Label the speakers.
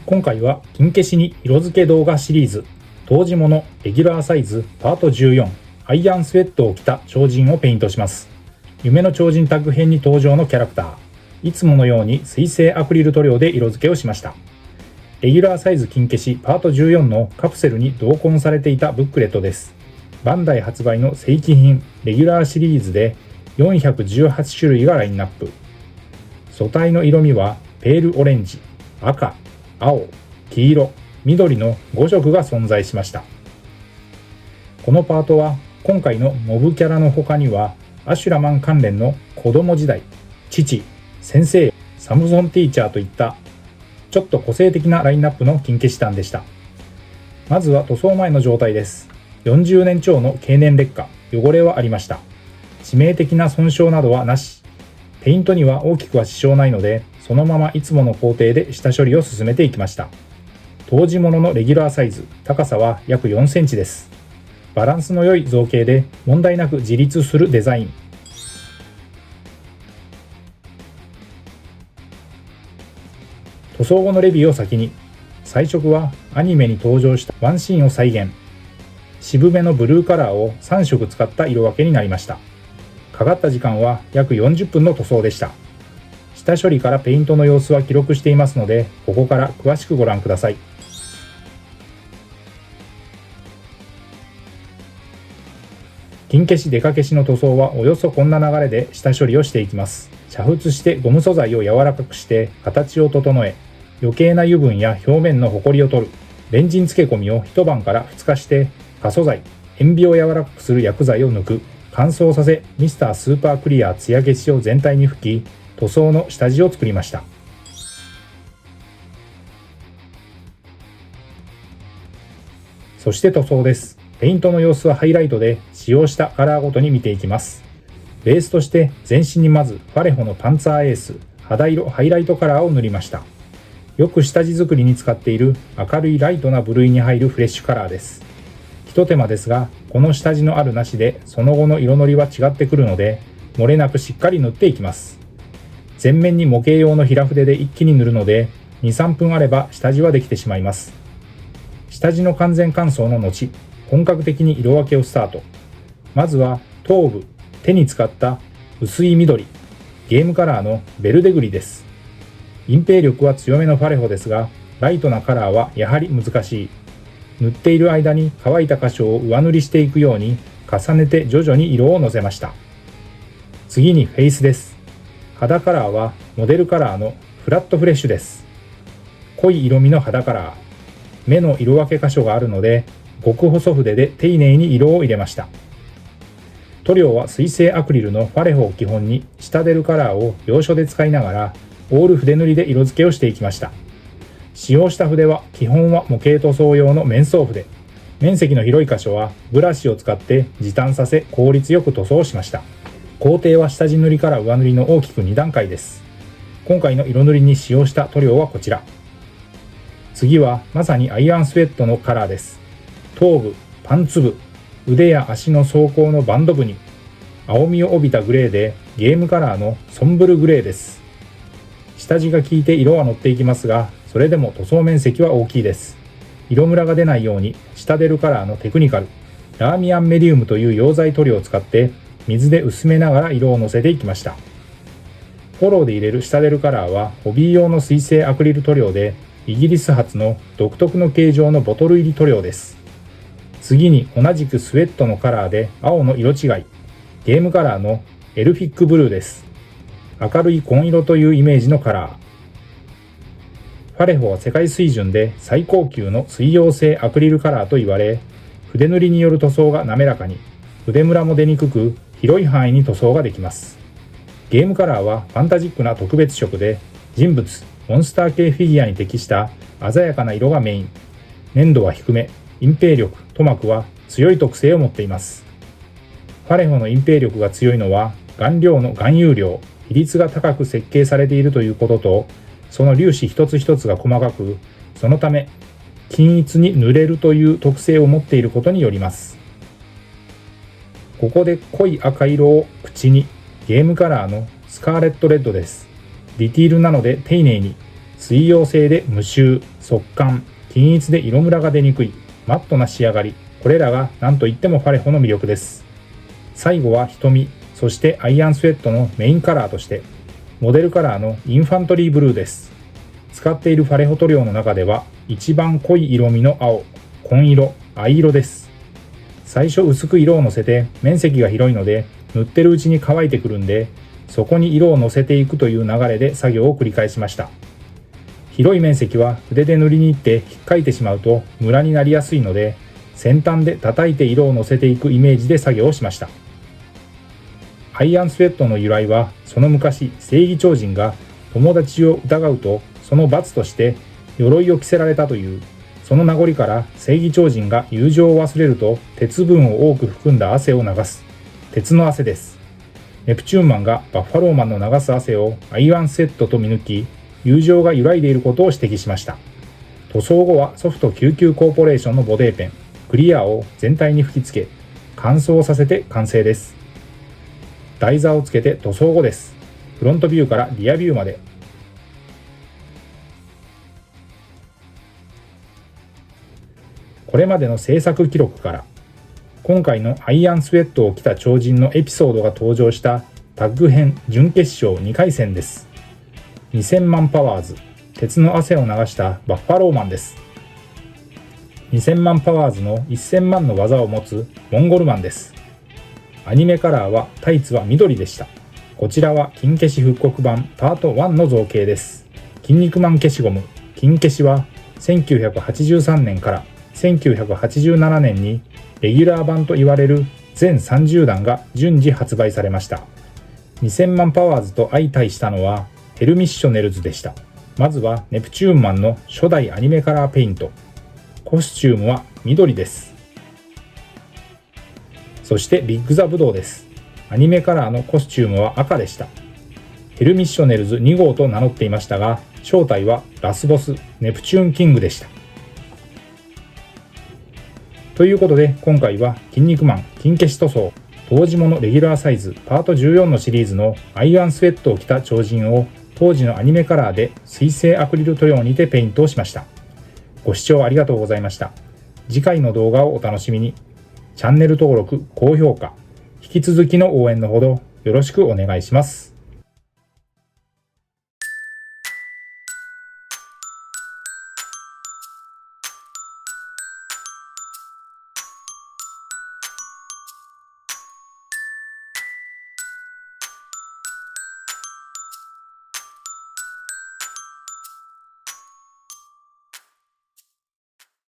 Speaker 1: 今回は金消しに色付け動画シリーズ当時物レギュラーサイズパート14アイアンスウェットを着た超人をペイントします。夢の超人タッグ編に登場のキャラクター、いつものように水性アクリル塗料で色付けをしました。レギュラーサイズ金消しパート14のカプセルに同梱されていたブックレットです。バンダイ発売の正規品レギュラーシリーズで418種類がラインナップ。素体の色味はペールオレンジ、赤、青、黄色、緑の5色が存在しました。このパートは今回のモブキャラの他にはアシュラマン関連の子供時代、父、先生、サムソンティーチャーといったちょっと個性的なラインナップの金消し団でした。まずは塗装前の状態です。40年超の経年劣化、汚れはありました。致命的な損傷などはなし。ペイントには大きくは支障ないので、そのままいつもの工程で下処理を進めていきました。当時物のレギュラーサイズ、高さは約4センチです。バランスの良い造形で問題なく自立するデザイン。塗装後のレビューを先に。彩色はアニメに登場したワンシーンを再現。渋めのブルーカラーを3色使った色分けになりました。かかった時間は約40分の塗装でした。下処理からペイントの様子は記録していますので、ここから詳しくご覧ください。金消しデカ消しの塗装はおよそこんな流れで下処理をしていきます。煮沸してゴム素材を柔らかくして形を整え、余計な油分や表面のホコリを取る。レンジン漬け込みを一晩から2日して、過素材、塩ビを柔らかくする薬剤を抜く。乾燥させ、ミスタースーパークリアツヤ消しを全体に吹き、塗装の下地を作りました。そして塗装です。ペイントの様子はハイライトで使用したカラーごとに見ていきます。ベースとして全身にまずファレホのパンツァーエース肌色ハイライトカラーを塗りました。よく下地作りに使っている明るいライトな部類に入るフレッシュカラーです。ひと手間ですが、この下地のあるなしでその後の色のりは違ってくるので、漏れなくしっかり塗っていきます。全面に模型用の平筆で一気に塗るので、2、3分あれば下地はできてしまいます。下地の完全乾燥の後、本格的に色分けをスタート。まずは頭部、手に使った薄い緑、ゲームカラーのベルデグリです。隠蔽力は強めのファレホですが、ライトなカラーはやはり難しい。塗っている間に乾いた箇所を上塗りしていくように重ねて徐々に色をのせました。次にフェイスです。肌カラーはモデルカラーのフラットフレッシュです。濃い色味の肌カラー。目の色分け箇所があるので、極細筆で丁寧に色を入れました。塗料は水性アクリルのファレホを基本に下出るカラーを要所で使いながらオール筆塗りで色付けをしていきました。使用した筆は基本は模型塗装用の面相筆。面積の広い箇所はブラシを使って時短させ効率よく塗装しました。工程は下地塗りから上塗りの大きく2段階です。今回の色塗りに使用した塗料はこちら。次はまさにアイアンスウェットのカラーです。頭部、パンツ部、腕や足の装甲のバンド部に青みを帯びたグレーでゲームカラーのソンブルグレーです。下地が効いて色は乗っていきますが、それでも塗装面積は大きいです。色ムラが出ないように下出るカラーのテクニカル、ラーミアンメディウムという溶剤塗料を使って水で薄めながら色をのせていきました。フォローで入れる下出るカラーはホビー用の水性アクリル塗料でイギリス発の独特の形状のボトル入り塗料です。次に同じくスウェットのカラーで青の色違い、ゲームカラーのエルフィックブルーです。明るい紺色というイメージのカラー。ファレホは世界水準で最高級の水溶性アクリルカラーと言われ、筆塗りによる塗装が滑らかに、筆ムラも出にくく、広い範囲に塗装ができます。ゲームカラーはファンタジックな特別色で、人物、モンスター系フィギュアに適した鮮やかな色がメイン。粘度は低め、隠蔽力、塗膜は強い特性を持っています。ファレホの隠蔽力が強いのは、顔料の含有量、比率が高く設計されているということと、その粒子一つ一つが細かく、そのため均一に塗れるという特性を持っていることによります。ここで濃い赤色を口に、ゲームカラーのスカーレットレッドです。ディティールなので丁寧に、水溶性で無臭、速乾、均一で色ムラが出にくい、マットな仕上がり、これらが何といってもファレホの魅力です。最後は瞳、そしてアイアンスウェットのメインカラーとして、モデルカラーのインファントリーブルーです。使っているファレホ塗料の中では一番濃い色味の青、紺色、藍色です。最初薄く色をのせて面積が広いので塗ってるうちに乾いてくるんで、そこに色をのせていくという流れで作業を繰り返しました。広い面積は筆で塗りに行って引っかいてしまうとムラになりやすいので、先端で叩いて色をのせていくイメージで作業をしました。アイアンスウェットの由来は、その昔正義超人が友達を疑うとその罰として鎧を着せられたという、その名残から正義超人が友情を忘れると鉄分を多く含んだ汗を流す、鉄の汗です。ネプチューンマンがバッファローマンの流す汗をアイアンスウェットと見抜き、友情が揺らいでいることを指摘しました。塗装後はソフト99コーポレーションのボデーペンクリアを全体に吹き付け乾燥させて完成です。台座をつけて塗装後です。フロントビューからリアビューまで。これまでの制作記録から、今回のアイアンスウェットを着た超人のエピソードが登場したタッグ編準決勝2回戦です。2000万パワーズ、鉄の汗を流したバッファローマンです。2000万パワーズの1000万の技を持つモンゴルマンです。アニメカラーはタイツは緑でした。こちらは金消し復刻版パート1の造形です。筋肉マン消しゴム金消しは1983年から1987年にレギュラー版と言われる全30弾が順次発売されました。2000万パワーズと相対したのはヘルミッショネルズでした。まずはネプチューンマンの初代アニメカラーペイント。コスチュームは緑です。そしてビッグザブドウです。アニメカラーのコスチュームは赤でした。ヘルミッショネルズ2号と名乗っていましたが、正体はラスボスネプチューンキングでした。ということで今回は筋肉マン金消し塗装当時ものレギュラーサイズパート14のシリーズのアイアンスウェットを着た超人を当時のアニメカラーで水性アクリル塗料にてペイントをしました。ご視聴ありがとうございました。次回の動画をお楽しみに。チャンネル登録、高評価、引き続きの応援のほどよろしくお願いします。